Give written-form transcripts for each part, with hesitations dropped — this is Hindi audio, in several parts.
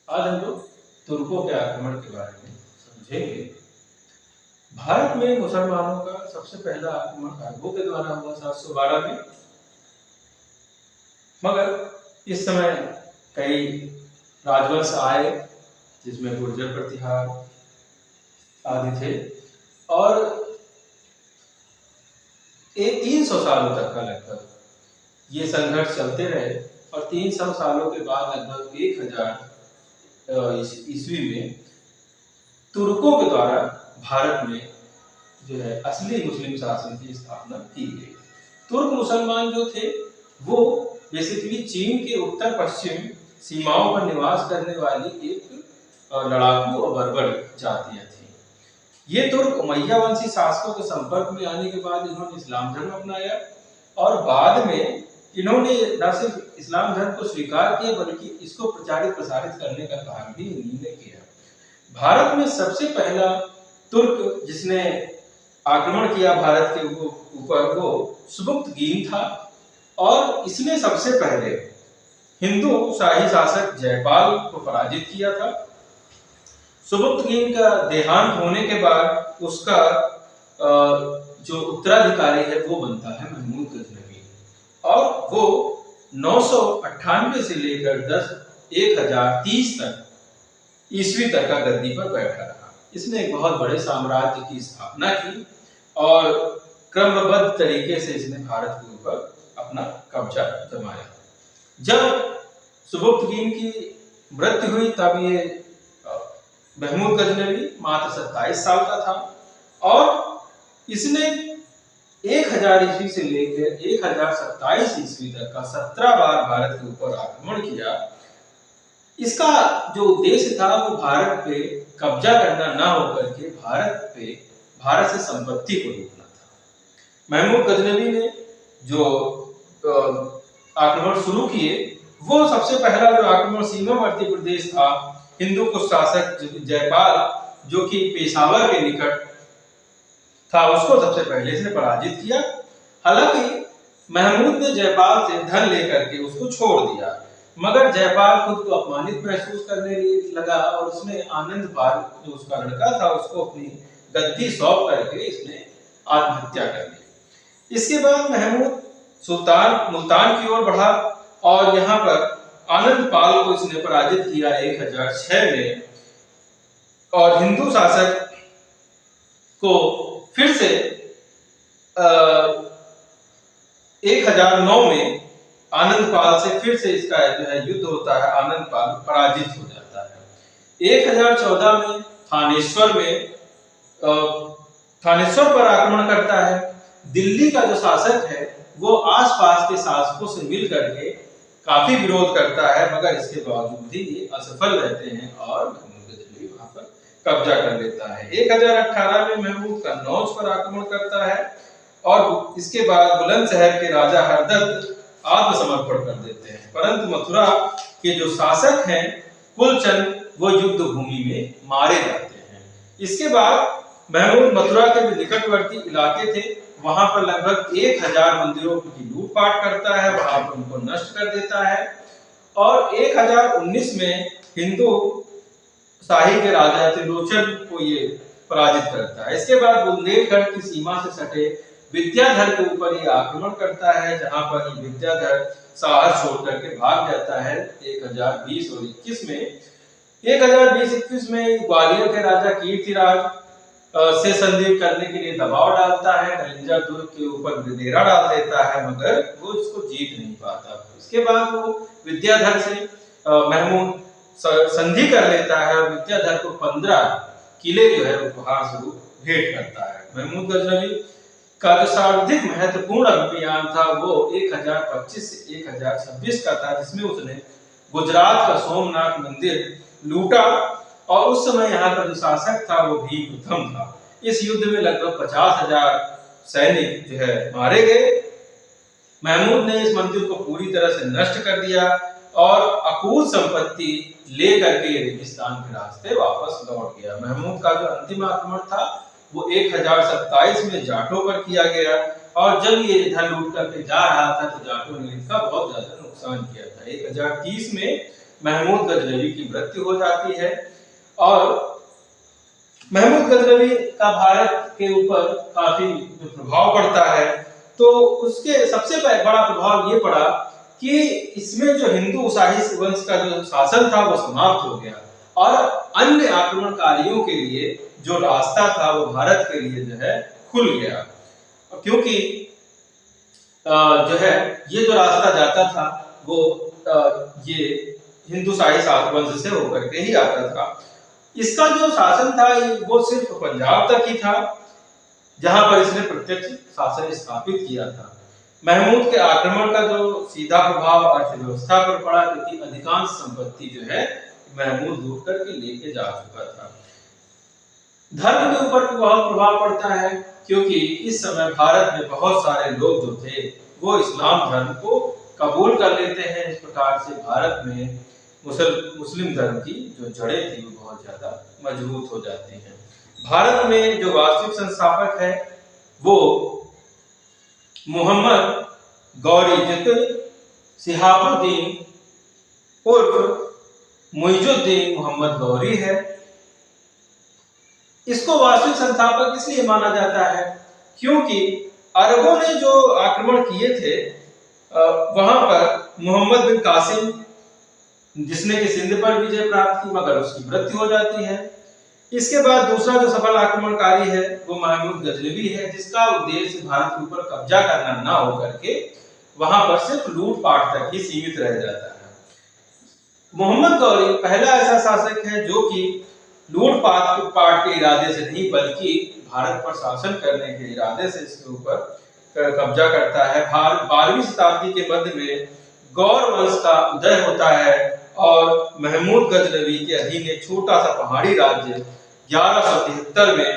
आज हम लोग तुर्कों के आक्रमण के बारे में समझेंगे। भारत में मुसलमानों का सबसे पहला आक्रमण अरबों के द्वारा हुआ 712 में, मगर इस समय कई राजवंश आए जिसमें गुर्जर प्रतिहार आदि थे और ये 300 सालों तक का लगभग ये संघर्ष चलते रहे और 300 सालों के बाद लगभग 1000 ईस्वी में तुर्कों के द्वारा भारत में जो है असली मुस्लिम शासन की स्थापना की गई। तुर्क मुसलमान जो थे वो बेसिकली चीन के उत्तर पश्चिम सीमाओं पर निवास करने वाली एक लड़ाकू और बर्बर जातियां थी। ये तुर्क उमैया वंशी शासकों के संपर्क में आने के बाद इन्होंने इस्लाम धर्म अपनाया और बाद में इन्होंने न सिर्फ इस्लाम धर्म को स्वीकार किया बल्कि इसको प्रचारित प्रसारित करने का काम भी इन्होंने किया। भारत में सबसे पहला तुर्क जिसने आक्रमण किया भारत के ऊपर वो सुबुक्तगीन था और इसने सबसे पहले हिंदू शाही शासक जयपाल को पराजित किया था। सुबुक्तगीन का देहांत होने के बाद उसका जो उत्तराधिकारी है वो बनता है महमूद गजनवी और वो 998 से लेकर 1030 तक ईस्वी तक का गद्दी पर बैठा रहा। इसने एक बहुत बड़े साम्राज्य की स्थापना की और क्रमबद्ध तरीके से इसने भारत के ऊपर अपना कब्जा जमाया। जब सुबुक्तगीन की मृत्यु हुई तब ये महमूद गजनवी मात्र 27 साल का था और इसने 1000 ईस्वी से लेकर 1027 ईस्वी तक का 17 बार भारत के ऊपर आक्रमण किया। इसका जो उद्देश्य था वो भारत पे कब्जा करना ना होकर के भारत से संपत्ति को लूटना था। महमूद गजनवी ने जो आक्रमण शुरू किए वो सबसे पहला जो आक्रमण सीमावर्ती प्रदेश था हिंदू कुश शासक जयपाल जो कि पेशावर के निकट था उसको सबसे पहले इसने पराजित किया। हालांकि महमूद ने जयपाल से धन लेकर के उसको छोड़ दिया मगर जयपाल खुद को अपमानित महसूस करने लगा और उसने आनंदपाल जो उसका लड़का था उसको अपनी गद्दी सौंप करके इसने आत्महत्या कर ली। इसके बाद महमूद सुल्तान मुल्तान की ओर बढ़ा और यहाँ पर आनंदपाल को इसने पराजित किया 1006 में और हिंदू शासक को फिर से 1009 में आनंदपाल से फिर से इसका जो है युद्ध होता है। आनंदपाल पराजित हो जाता है। 1014 में थानेश्वर पर आक्रमण करता है। दिल्ली का जो शासक है वो आसपास के शासकों से मिल करके काफी विरोध करता है मगर इसके बावजूद भी ये असफल रहते हैं और महमूद गजनवी वहां पर कब्जा कर लेता है। 1018 में महमूद कन्नौज पर आक्रमण करता है और इसके बाद बुलंदशहर के राजा हरदत्त आत्मसमर्पण कर देते हैं परंतु मथुरा के जो शासक हैं कुलचंद वो युद्ध भूमि में मारे जाते हैं। इसके बाद महमूद मथुरा के जो निकटवर्ती इलाके थे वहां पर लगभग 1000 मंदिरों की लूटपाट करता है, वहां पर उनको नष्ट कर देता है और 1019 में हिंदू शाही के राजा त्रिलोचन को ये पराजित करता है। इसके बाद बुंदेलखंड की सीमा से सटे विद्याधर के ऊपर ये आक्रमण करता है जहां पर ये विद्याधर शहर छोड़ करके भाग जाता है 1020 और 21 में। 1020-21 में ग्वालियर के राजा कीर्तिराज से संधि करने के लिए दबाव डालता है, कलिंजा दुर्ग के ऊपर डेरा डाल देता है मगर वो इसको जीत नहीं पाता। इसके बाद वो विद्याधर से महमूद संधि कर लेता है और विद्याधर को 15 किले जो है उपहार स्वरूप भेंट करता है। महमूद गजनवी का जो सर्वाधिक महत्वपूर्ण अभियान था वो 1025 से 1026 का था जिसमें उसने गुजरात का सोमनाथ मंदिर लूटा और उस समय यहाँ का जो शासक था वो भीम प्रथम था। इस युद्ध में लगभग 50,000 सैनिक जो है मारे गए। महमूद ने इस मंदिर को पूरी तरह से नष्ट कर दिया और अकूत संपत्ति लेकर के रेगिस्तान के रास्ते वापस लौट गया। महमूद का जो अंतिम आक्रमण था वो 1027 में जाटों पर किया गया और जब ये धन लूट करके जा रहा था तो जाटों ने इनका बहुत ज्यादा नुकसान किया था। 1030 में महमूद गजनवी की मृत्यु हो जाती है। और महमूद गजनवी का भारत के ऊपर काफी प्रभाव पड़ता है, तो उसके सबसे बड़ा प्रभाव ये पड़ा कि इसमें जो हिंदू शाही वंश का जो शासन था वो समाप्त हो गया और अन्य आक्रमणकारियों के लिए जो रास्ता था वो भारत के लिए जो है खुल गया। क्योंकि जो है ये जो रास्ता जाता था वो ये हिंदू शाही वंश से होकर के ही आता था। इसका जो शासन था वो सिर्फ पंजाब तक ही था, जहां पर इसने प्रत्यक्ष शासन स्थापित किया था। महमूद के आक्रमण का जो सीधा प्रभाव अर्थव्यवस्था पर पड़ा, क्योंकि अधिकांश संपत्ति जो है महमूद लूट करके लेके जा चुका था। धर्म के ऊपर भी बहुत प्रभाव पड़ता है, क्योंकि इस समय भारत में बहुत सारे लोग जो थे वो इस्लाम धर्म को कबूल कर लेते हैं। इस प्रकार से भारत में मुस्लिम धर्म की जो जड़ें थी वो बहुत ज्यादा मजबूत हो जाती हैं। भारत में जो वास्तविक संस्थापक है वो मोहम्मद गौरी, जिसे शिहाबुद्दीन उर्फ मुइजुद्दीन मोहम्मद गौरी है। इसको वास्तविक संस्थापक इसलिए माना जाता है क्योंकि अरबों ने जो आक्रमण किए थे वहां पर मोहम्मद बिन कासिम, जिसने कि सिंध पर विजय प्राप्त की, मगर उसकी मृत्यु हो जाती है। इसके बाद दूसरा जो सफल आक्रमणकारी है वो महमूद गजनवी है, जिसका उद्देश्य भारत के ऊपर कब्जा करना ना होकर के वहां पर सिर्फ लूटपाट तक ही सीमित रह जाता है। मोहम्मद गौरी पहला ऐसा शासक है जो कि लूटपाट के इरादे से नहीं बल्कि भारत पर शासन करने के इरादे से इसके ऊपर कब्जा करता है। 12वीं शताब्दी के मध्य में गौर वंश का उदय होता है और महमूद गजनवी के अधीन एक छोटा सा पहाड़ी राज्य 1173 में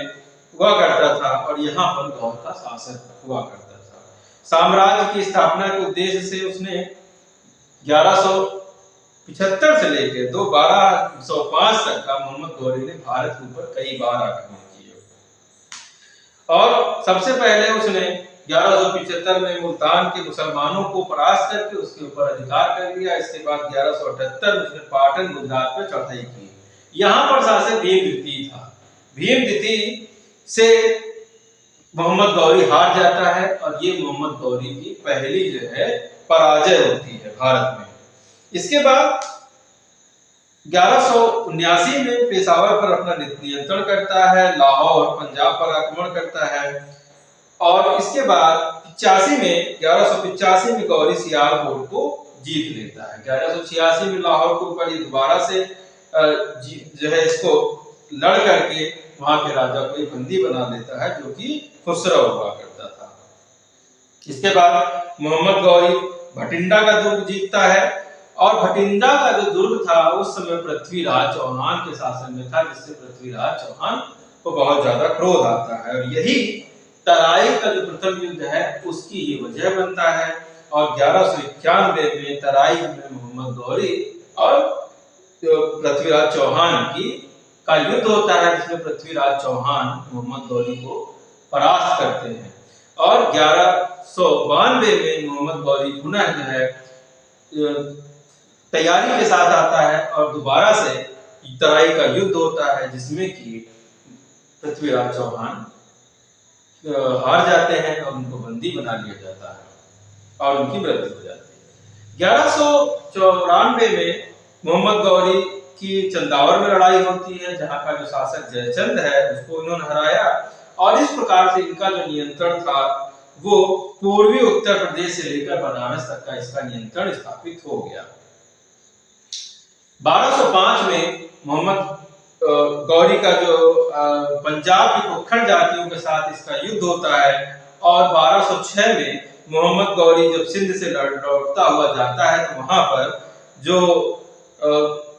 हुआ करता था और यहाँ पर गौर का शासन हुआ करता था। साम्राज्य की स्थापना के उद्देश्य से उसने 1175 से लेकर 1205 तक का मोहम्मद गौरी ने भारत के ऊपर कई बार आक्रमण किए। और सबसे पहले उसने 1175 में मुल्तान के मुसलमानों को परास्त करके उसके ऊपर अधिकार कर लिया। इसके बाद 1178 में उसने पाटन गुजरात पर चढ़ाई की। यहाँ पर शासक भीम द्वितीय था। भीम द्वितीय से मोहम्मद गौरी हार जाता है और ये मोहम्मद गौरी की पहली जो है पराजय होती है भारत में। इसके बाद 1179 में पेशावर पर अपना नियंत्रण करता है, लाहौर पंजाब पर आक्रमण करता है और इसके बाद 1185 में गौरी सियालकोट को जीत लेता है। 1186 में लाहौर के ऊपर ये दोबारा से जो है इसको लड़ करके वहां के राजा को एक बंदी बना लेता है जो कि खुसरो हुआ करता था। इसके बाद मोहम्मद गौरी भटिंडा का दुर्ग जीतता है और भटिंडा का जो दुर्ग था उस समय पृथ्वीराज चौहान के शासन में था, जिससे पृथ्वीराज चौहान को बहुत ज्यादा क्रोध आता है और यही तराई का जो प्रथम युद्ध है उसकी ही वजह बनता है। और 1191 में तराई में मोहम्मद गौरी और पृथ्वीराज चौहान का युद्ध होता है, जिसमें पृथ्वीराज चौहान मोहम्मद गौरी को परास्त करते हैं। और 1192 में मोहम्मद गौरी पुनः जो है तैयारी के साथ आता है और दोबारा से तराई का युद्ध होता है, जिसमें कि पृथ्वीराज चौहान हार जाते हैं और उनको बंदी बना लिया जाता है और उनकी मृत्यु हो जाती है। 1194 में मोहम्मद गौरी की चंदावर में लड़ाई होती है, जहां का जो शासक जयचंद है उसको इन्होंने हराया और इस प्रकार से इनका जो नियंत्रण था वो पूर्वी उत्तर प्रदेश से लेकर बनारस तक का इसका नियंत्रण स्थापित हो गया। 1205 में मोहम्मद गौरी का जो पंजाब की कुखड़ जातियों के साथ इसका युद्ध होता है और 1206 में मोहम्मद गौरी जब सिंध से लौटता हुआ जाता है तो वहां पर जो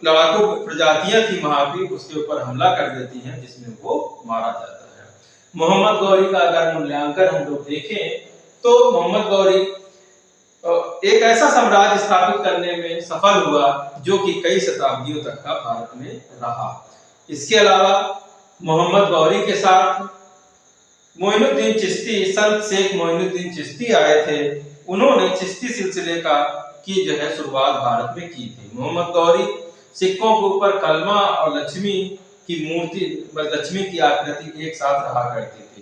लड़ाकू प्रजातियां थी वहां भी उसके ऊपर हमला कर देती हैं, जिसमें वो मारा जाता है। मोहम्मद गौरी का अगर मूल्यांकन हम लोग देखें तो मोहम्मद गौरी एक ऐसा साम्राज्य स्थापित करने में सफल हुआ जो कि कई शताब्दियों तक का भारत में रहा। इसके अलावा मोहम्मद गौरी के साथ मोइनुद्दीन चिश्ती, संत शेख मोइनुद्दीन चिश्ती आए थे। उन्होंने चिश्ती सिलसिले का की जो है शुरुआत भारत में की थी। मोहम्मद गौरी सिक्कों के ऊपर कलमा और लक्ष्मी की मूर्ति, लक्ष्मी की आकृति एक साथ रहा करती थी।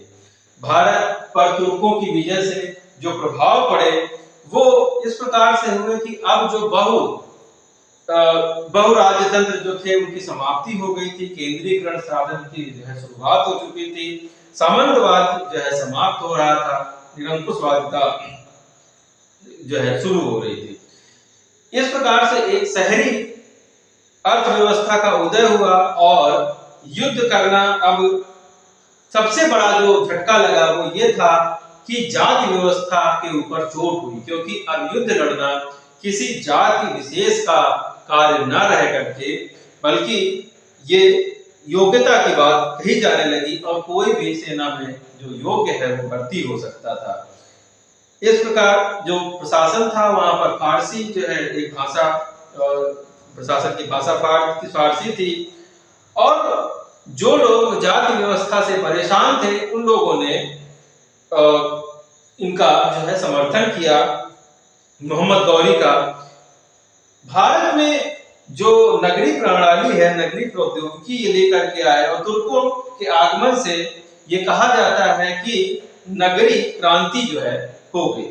भारत पर तुर्कों की विजय से जो प्रभाव पड़े वो इस प्रकार से हुए कि अब जो बहुराज्य तंत्र जो थे उनकी समाप्ति हो गई थी, केंद्रीकरण साधन की जो है शुरुआत हो चुकी थी, सामंतवाद जो है समाप्त हो रहा था, निरंकुशवादिता जो है शुरू हो रही थी। इस प्रकार से एक शहरी अर्थव्यवस्था का उदय हुआ और युद्ध करना, अब सबसे बड़ा जो झटका लगा वो ये था कि जाति व्यवस्था के ऊपर चोट हुई, क्योंकि अब युद्ध लड़ना किसी जाति विशेष का कार्य न रह करके बल्कि ये योग्यता की बात कही जाने लगी और कोई भी सेना में जो योग्य है वो भर्ती हो सकता था। इस प्रकार जो प्रशासन था वहां पर फारसी जो है एक भाषा, प्रशासन की भाषा फारसी थी, और जो लोग जाति व्यवस्था से परेशान थे उन लोगों ने इनका जो है समर्थन किया, मोहम्मद गौरी का। भारत में जो नगरीय प्रणाली है, नगरीय प्रौद्योगिकी ये लेकर के आए और तुर्कों के आगमन से ये कहा जाता है कि नगरीय क्रांति जो है हो गई।